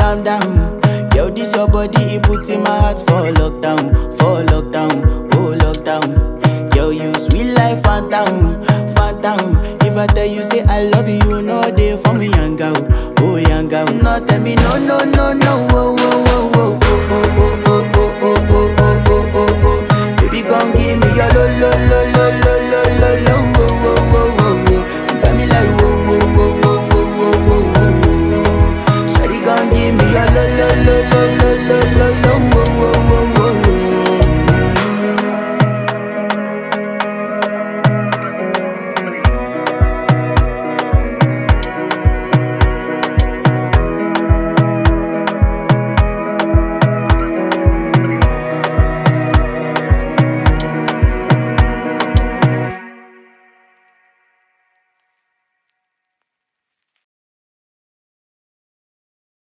calm down. Yo, this your body, it puts in my heart for lockdown, oh lockdown. Yo, you sweet life, phantom, phantom. If I tell you say I love you, you know they for me young girl, oh young girl. No tell me no, no, no, no, oh, oh, oh, oh, oh, oh, oh, oh, oh, oh, oh, oh, oh, oh. Baby, come give me your lo, lo, lo, lo, lo, lo, lo, lo, oh, oh, oh, oh, oh. You got me like whoa, whoa, whoa, whoa, whoa, whoa, whoa, whoa. Shawty, come give me your lo,